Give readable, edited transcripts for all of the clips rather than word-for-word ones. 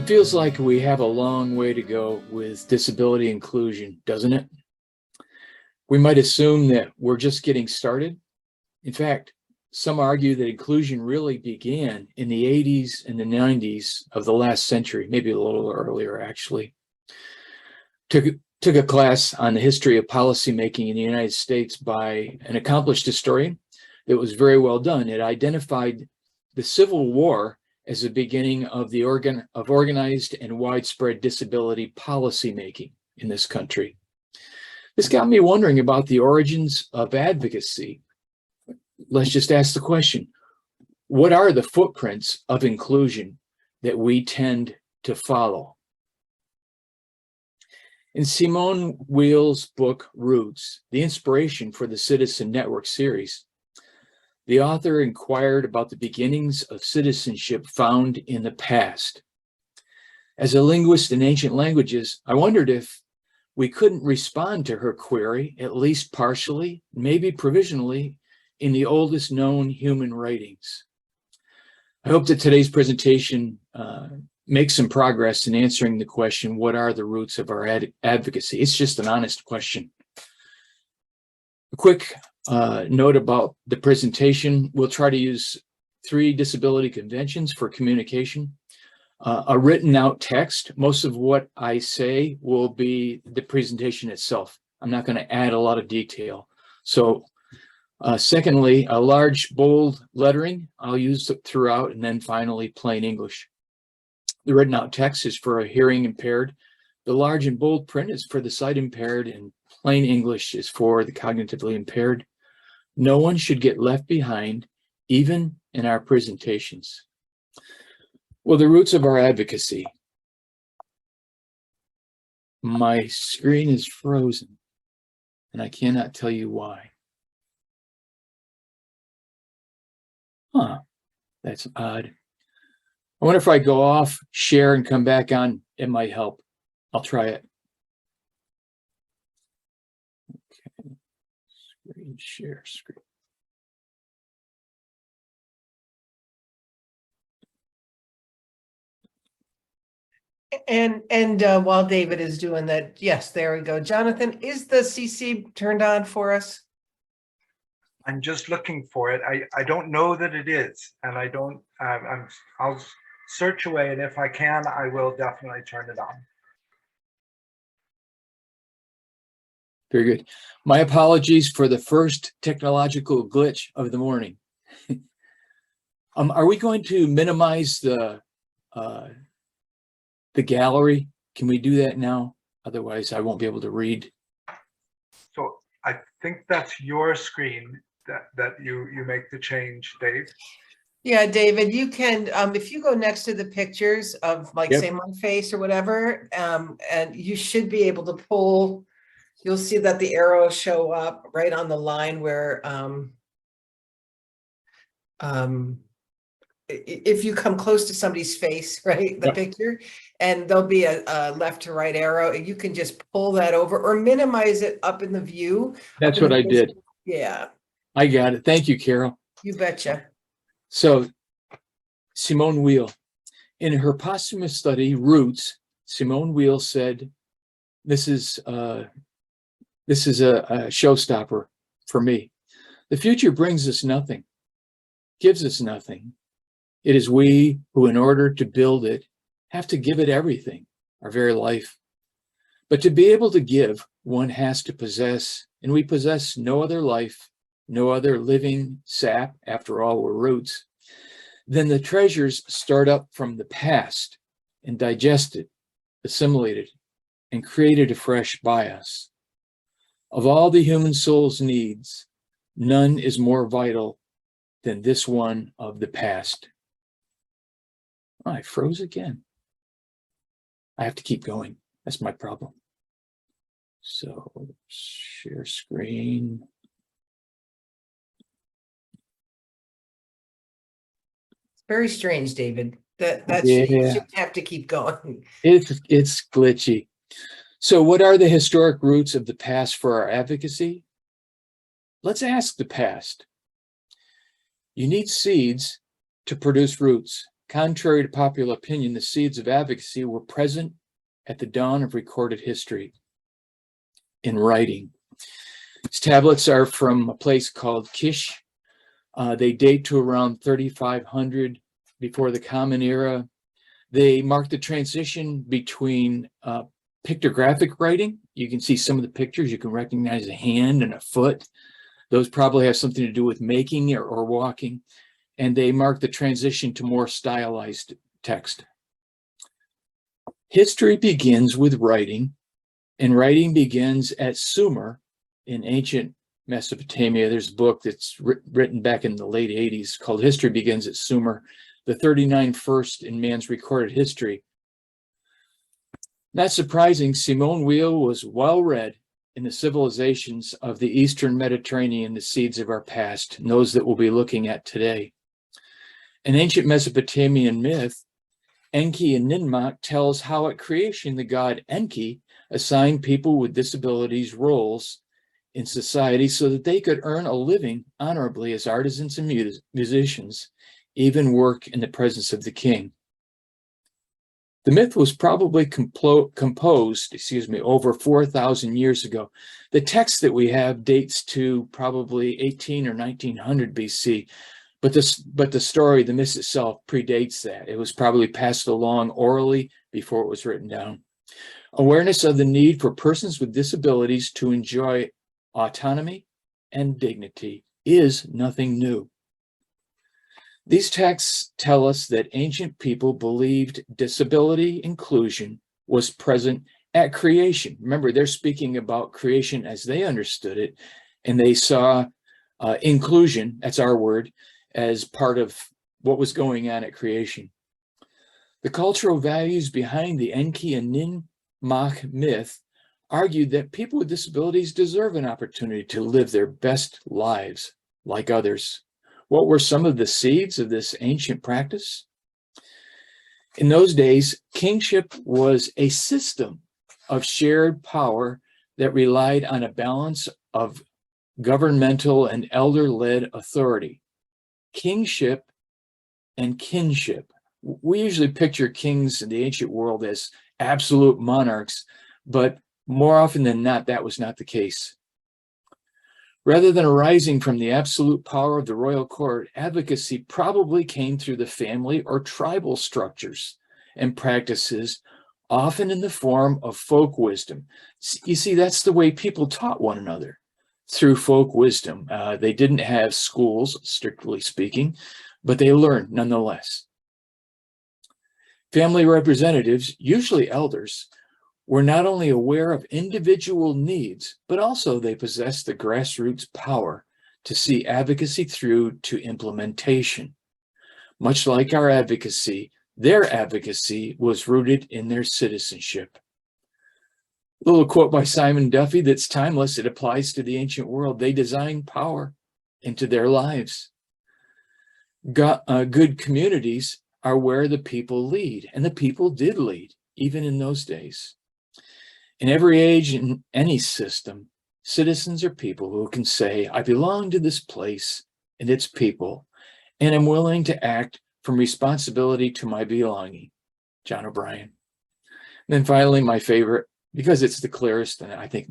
It feels like we have a long way to go with disability inclusion, doesn't it? We might assume that we're just getting started. In fact, some argue that inclusion really began in the 80s and the 90s of the last century, maybe a little earlier, actually. Took a class on the history of policymaking in the United States by an accomplished historian. It was very well done. It identified the Civil War as the beginning of the organized and widespread disability policymaking in this country. This got me wondering about the origins of advocacy. Let's just ask the question, what are the footprints of inclusion that we tend to follow? In Simone Weil's book, Roots, the inspiration for the Citizen Network series, the author inquired about the beginnings of citizenship found in the past. As a linguist in ancient languages, I wondered if we couldn't respond to her query, at least partially, maybe provisionally, in the oldest known human writings. I hope that today's presentation makes some progress in answering the question, what are the roots of our advocacy? It's just an honest question. A quick note about the presentation. We'll try to use 3 disability conventions for communication. A written out text. Most of what I say will be the presentation itself. I'm not going to add a lot of detail. So secondly, a large bold lettering I'll use throughout, and then finally plain English. The written out text is for a hearing impaired. The large and bold print is for the sight impaired, and plain English is for the cognitively impaired. No one should get left behind, even in our presentations. Well, the roots of our advocacy. My screen is frozen, and I cannot tell you why. That's odd. I wonder if I go off, share, and come back on, it might help. I'll try it. Okay, screen share screen. And while David is doing that, yes, there we go. Jonathan, is the CC turned on for us? I'm just looking for it. I don't know that it is, and I don't. I'll search away, and if I can, I will definitely turn it on. Very good. My apologies for the first technological glitch of the morning. Are we going to minimize the gallery? Can we do that now? Otherwise, I won't be able to read. So I think that's your screen that you make the change, Dave. Yeah, David, you can, if you go next to the pictures of, like, Yep. say, my face or whatever, and you should be able to pull, you'll see that the arrows show up right on the line where, if you come close to somebody's face, right, the Yep. picture, and there'll be a left to right arrow, and you can just pull that over or minimize it up in the view. That's what I did. Yeah, I got it. Thank you, Carol. you betcha. So, Simone Weil, in her posthumous study, Roots, Simone Weil said, this is a showstopper for me. The future brings us nothing, gives us nothing. It is we who, in order to build it, have to give it everything, our very life. But to be able to give, one has to possess, and we possess no other life, no other living sap, after all, we're roots. Then the treasures start up from the past and digested, assimilated, and created afresh by us. Of all the human soul's needs, none is more vital than this one of the past. Oh, I froze again. I have to keep going. That's my problem. So, share screen. Very strange, David. You should have to keep going. It's glitchy. So what are the historic roots of the past for our advocacy? Let's ask the past. You need seeds to produce roots. contrary to popular opinion, the seeds of advocacy were present at the dawn of recorded history in writing. These tablets are from a place called Kish. They date to around 3500 before the Common Era. They mark the transition between pictographic writing. You can see some of the pictures. You can recognize a hand and a foot. Those probably have something to do with making or walking. And they mark the transition to more stylized text. History begins with writing, and writing begins at Sumer in ancient Mesopotamia. There's a book that's written back in the late 80s called History Begins at Sumer, the 39 first in man's recorded history. Not surprising, Simone Weil was well read in the civilizations of the Eastern Mediterranean, the seeds of our past, and those that we'll be looking at today. An ancient Mesopotamian myth, Enki and Ninmah, tells how at creation the god Enki assigned people with disabilities roles in society so that they could earn a living honorably as artisans and musicians, even work in the presence of the king. The myth was probably composed, over 4,000 years ago. The text that we have dates to probably 18 or 1900 BC, but the story, the myth itself, predates that. It was probably passed along orally before it was written down. Awareness of the need for persons with disabilities to enjoy autonomy and dignity is nothing new. These texts tell us that ancient people believed disability inclusion was present at creation. Remember, they're speaking about creation as they understood it, and they saw inclusion, that's our word, as part of what was going on at creation. The cultural values behind the Enki and Ninmah myth argued that people with disabilities deserve an opportunity to live their best lives like others. What were some of the seeds of this ancient practice? In those days, kingship was a system of shared power that relied on a balance of governmental and elder-led authority. Kingship and kinship. We usually picture kings in the ancient world as absolute monarchs, but more often than not, that was not the case. Rather than arising from the absolute power of the royal court, advocacy probably came through the family or tribal structures and practices, often in the form of folk wisdom. You see, that's the way people taught one another, through folk wisdom. They didn't have schools, strictly speaking, but they learned nonetheless. Family representatives, usually elders, were not only aware of individual needs, but also they possessed the grassroots power to see advocacy through to implementation. Much like our advocacy, their advocacy was rooted in their citizenship. A little quote by Simon Duffy that's timeless. It applies to the ancient world. They designed power into their lives. Good communities are where the people lead, and the people did lead, even in those days. In every age, in any system, citizens are people who can say, I belong to this place and its people, and I'm willing to act from responsibility to my belonging. John O'Brien. And then finally, my favorite, because it's the clearest and I think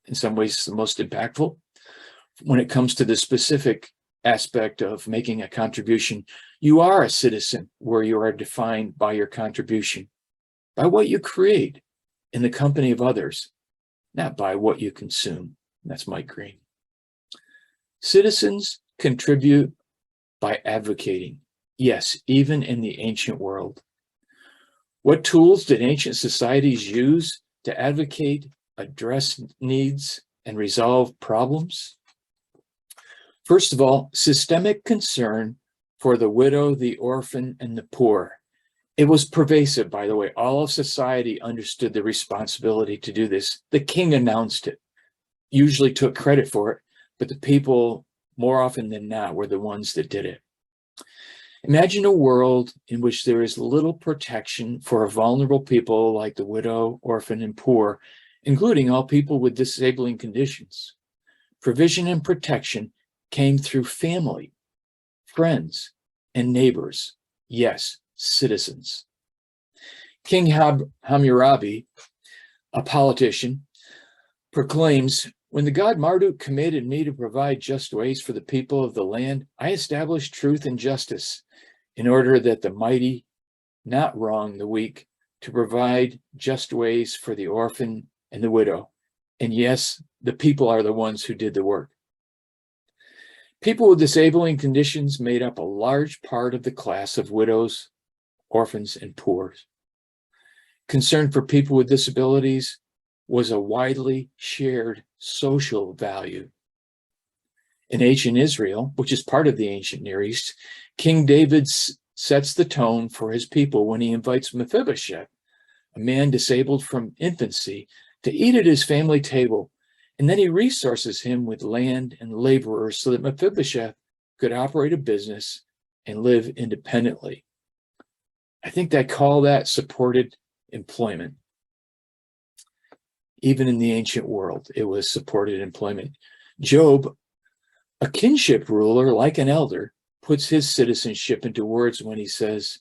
in some ways the most impactful, when it comes to the specific aspect of making a contribution, you are a citizen where you are defined by your contribution, by what you create in the company of others, not by what you consume. That's Mike Green. Citizens contribute by advocating. Yes, even in the ancient world. What tools did ancient societies use to advocate, address needs, and resolve problems? First of all, systemic concern for the widow, the orphan, and the poor. It was pervasive, by the way. All of society understood the responsibility to do this. The king announced it, usually took credit for it, but the people, more often than not, were the ones that did it. Imagine a world in which there is little protection for vulnerable people like the widow, orphan, and poor, including all people with disabling conditions. Provision and protection came through family, friends, and neighbors. Yes, citizens. King Hammurabi, a politician, proclaims, "When the god Marduk commanded me to provide just ways for the people of the land, I established truth and justice in order that the mighty not wrong the weak, to provide just ways for the orphan and the widow." And yes, the people are the ones who did the work. People with disabling conditions made up a large part of the class of widows, orphans, and poor. Concern for people with disabilities was a widely shared social value. In ancient Israel, which is part of the ancient Near East, King David sets the tone for his people when he invites Mephibosheth, a man disabled from infancy, to eat at his family table, and then he resources him with land and laborers so that Mephibosheth could operate a business and live independently. I think they call that supported employment. Even in the ancient world, it was supported employment. Job, a kinship ruler like an elder, puts his citizenship into words when he says,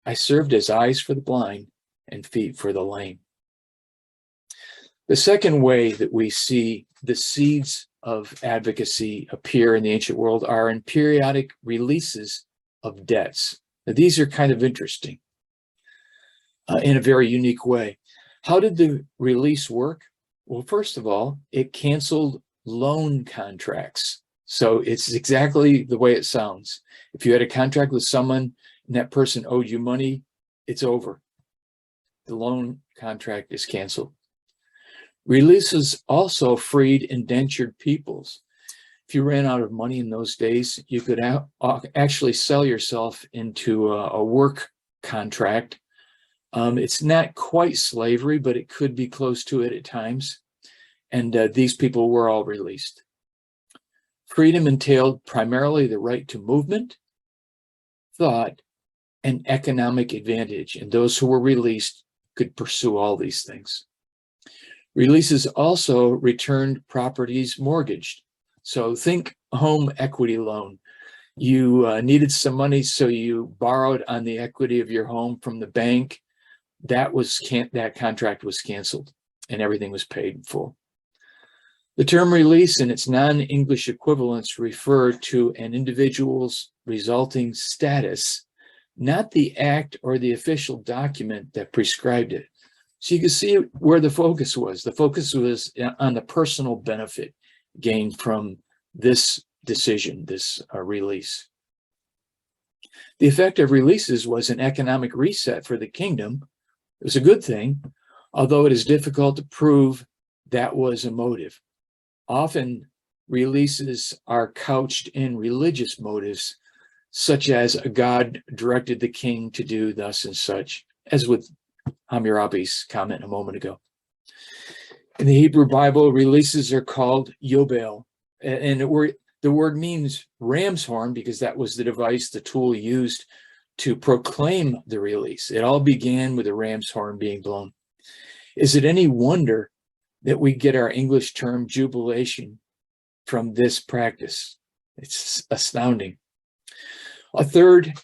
"I served as eyes for the blind and feet for the lame." The second way that we see the seeds of advocacy appear in the ancient world are in periodic releases of debts. Now, these are kind of interesting in a very unique way. How did the release work? Well, first of all, it canceled loan contracts. So it's exactly the way it sounds. If you had a contract with someone and that person owed you money, it's over. The loan contract is canceled. Releases also freed indentured peoples. If you ran out of money in those days, you could actually sell yourself into a work contract. It's not quite slavery, but it could be close to it at times. And these people were all released. Freedom entailed primarily the right to movement, thought, and economic advantage. And those who were released could pursue all these things. Releases also returned properties mortgaged. So think home equity loan. You needed some money, so you borrowed on the equity of your home from the bank. That contract was canceled and everything was paid in full. The term release and its non-English equivalents refer to an individual's resulting status, not the act or the official document that prescribed it. So you can see where the focus was. The focus was on the personal benefit gained from this decision, this release. The effect of releases was an economic reset for the kingdom. It was a good thing, although it is difficult to prove that was a motive. Often releases are couched in religious motives, such as a god directed the king to do thus and such, as with Hammurabi's comment a moment ago. In the Hebrew Bible, releases are called yobel, and the word means ram's horn because that was the device, the tool used to proclaim the release. It all began with a ram's horn being blown. Is it any wonder that we get our English term jubilation from this practice? It's astounding. A third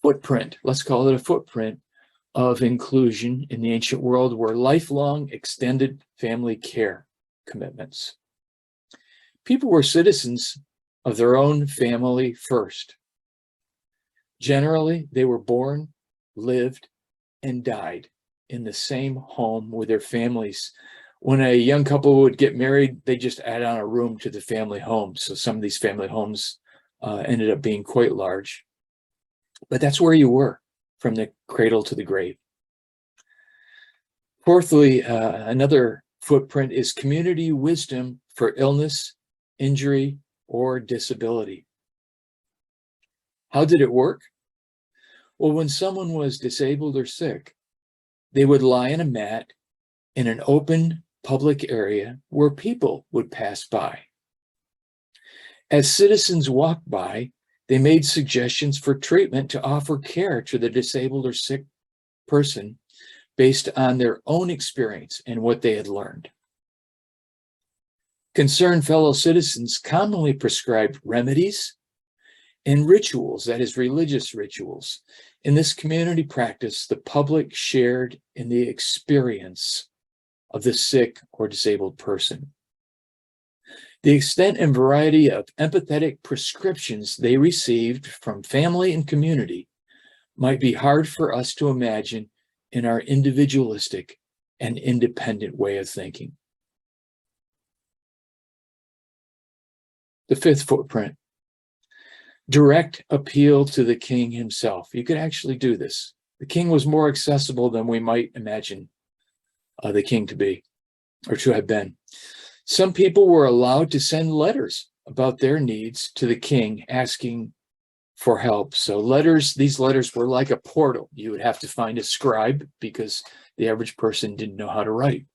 footprint, let's call it a footprint of inclusion in the ancient world, were lifelong extended family care commitments. People were citizens of their own family first. Generally, they were born, lived, and died in the same home with their families. When a young couple would get married, they just add on a room to the family home. So some of these family homes ended up being quite large. But that's where you were from the cradle to the grave. Fourthly, another footprint is community wisdom for illness, injury, or disability. How did it work? Well, when someone was disabled or sick, they would lie on a mat in an open public area where people would pass by. As citizens walked by, they made suggestions for treatment to offer care to the disabled or sick person based on their own experience and what they had learned. Concerned fellow citizens commonly prescribed remedies In rituals, that is, religious rituals, in this community practice, the public shared in the experience of the sick or disabled person. The extent and variety of empathetic prescriptions they received from family and community might be hard for us to imagine in our individualistic and independent way of thinking. The fifth footprint, direct appeal to the king himself. You could actually do this. The king was more accessible than we might imagine the king to be, or to have been. Some people were allowed to send letters about their needs to the king asking for help. So these letters were like a portal. You would have to find a scribe because the average person didn't know how to write.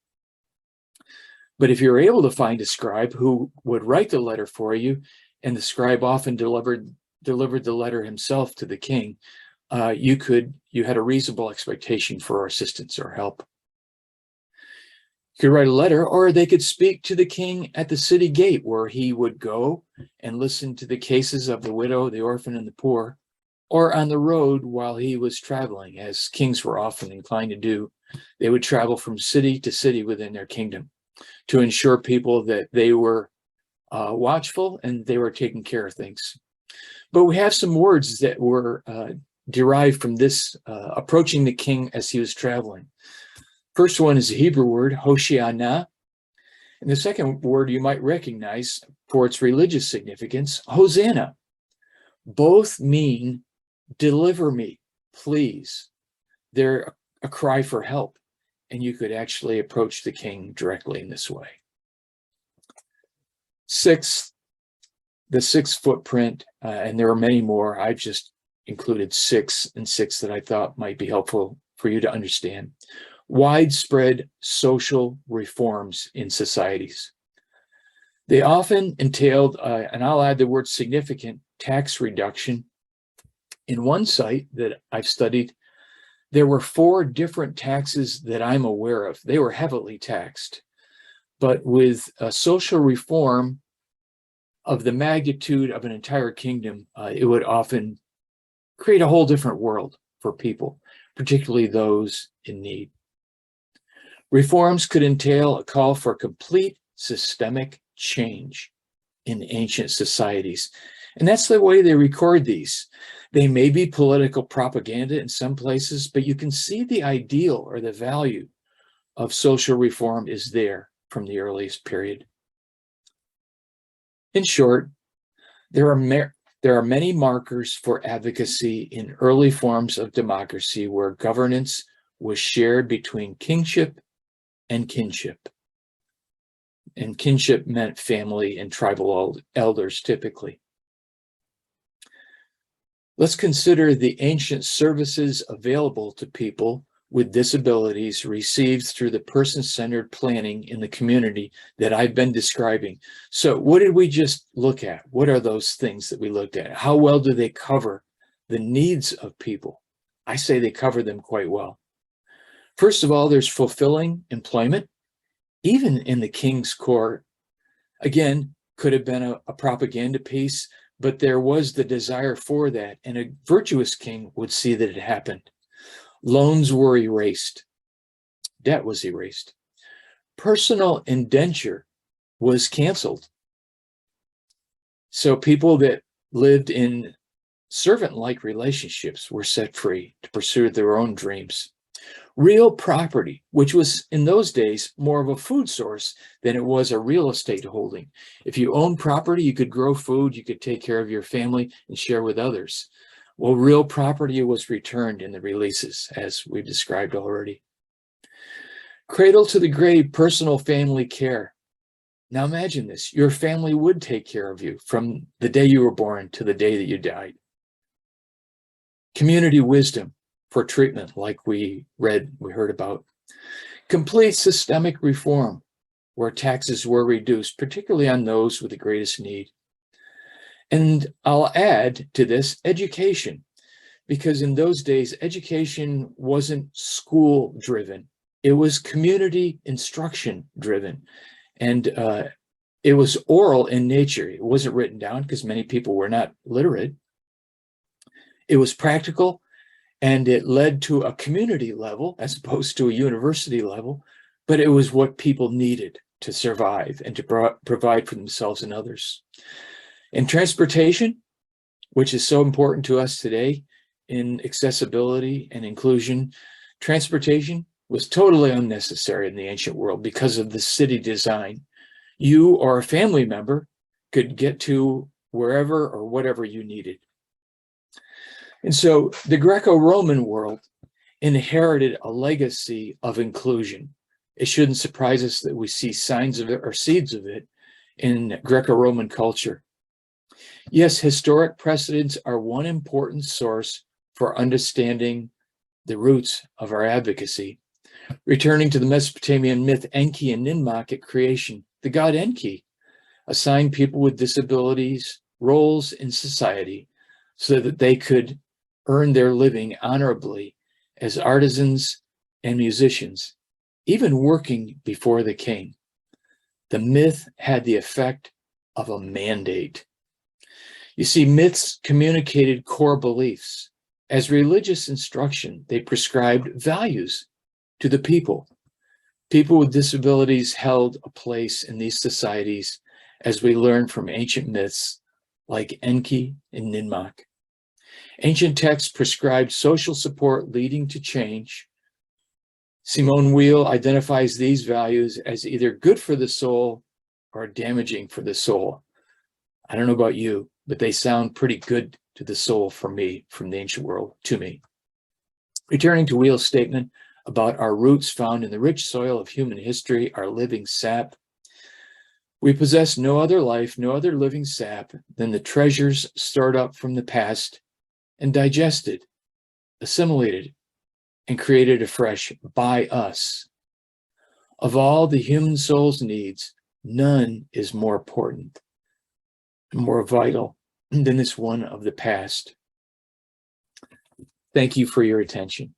But if you were able to find a scribe who would write the letter for you, and the scribe often delivered the letter himself to the king, you had a reasonable expectation for assistance or help. You could write a letter, or they could speak to the king at the city gate, where he would go and listen to the cases of the widow, the orphan, and the poor, or on the road while he was traveling, as kings were often inclined to do. They would travel from city to city within their kingdom to ensure people that they were watchful and they were taking care of things. But we have some words that were derived from this approaching the king as he was traveling. First one is a Hebrew word, Hoshiana. And the second word you might recognize for its religious significance, Hosanna. Both mean, deliver me, please. They're a cry for help. And you could actually approach the king directly in this way. The sixth footprint, and there are many more. I've just included six that I thought might be helpful for you to understand. Widespread social reforms in societies. They often entailed, and I'll add the word significant, tax reduction. In one site that I've studied, there were 4 different taxes that I'm aware of. They were heavily taxed. But with a social reform of the magnitude of an entire kingdom, it would often create a whole different world for people, particularly those in need. Reforms could entail a call for complete systemic change in ancient societies. And that's the way they record these. They may be political propaganda in some places, but you can see the ideal or the value of social reform is there from the earliest period. In short, there are many markers for advocacy in early forms of democracy where governance was shared between kingship and kinship. And kinship meant family and tribal elders typically. Let's consider the ancient services available to people with disabilities received through the person-centered planning in the community that I've been describing. So what did we just look at? What are those things that we looked at? How well do they cover the needs of people? I say they cover them quite well. First of all, there's fulfilling employment, even in the king's court. Again, could have been a propaganda piece, but there was the desire for that, and a virtuous king would see that it happened. Loans were erased. Debt was erased. Personal indenture was canceled. So people that lived in servant-like relationships were set free to pursue their own dreams. Real property, which was in those days more of a food source than it was a real estate holding. If you owned property, you could grow food, you could take care of your family and share with others. Well, real property was returned in the releases, as we've described already. Cradle to the grave, personal family care. Now imagine this, your family would take care of you from the day you were born to the day that you died. Community wisdom for treatment, like we heard about. Complete systemic reform, where taxes were reduced, particularly on those with the greatest need. And I'll add to this education, because in those days, education wasn't school driven. It was community instruction driven. And it was oral in nature. It wasn't written down because many people were not literate. It was practical, and it led to a community level as opposed to a university level, but it was what people needed to survive and to provide for themselves and others. In transportation, which is so important to us today in accessibility and inclusion, transportation was totally unnecessary in the ancient world because of the city design. You or a family member could get to wherever or whatever you needed. And so the Greco-Roman world inherited a legacy of inclusion. It shouldn't surprise us that we see signs of it or seeds of it in Greco-Roman culture. Yes, historic precedents are one important source for understanding the roots of our advocacy. Returning to the Mesopotamian myth Enki and Ninmok at creation, the god Enki assigned people with disabilities roles in society so that they could earn their living honorably as artisans and musicians, even working before the king. The myth had the effect of a mandate. You see, myths communicated core beliefs. As religious instruction, they prescribed values to the people. People with disabilities held a place in these societies, as we learn from ancient myths like Enki and Ninmok. Ancient texts prescribed social support leading to change. Simone Weil identifies these values as either good for the soul or damaging for the soul. I don't know about you, but they sound pretty good to the soul for me, from the ancient world to me. Returning to Weil's statement about our roots found in the rich soil of human history, our living sap, we possess no other life, no other living sap than the treasures stored up from the past and digested, assimilated, and created afresh by us. Of all the human soul's needs, none is more important, more vital than this one of the past. Thank you for your attention.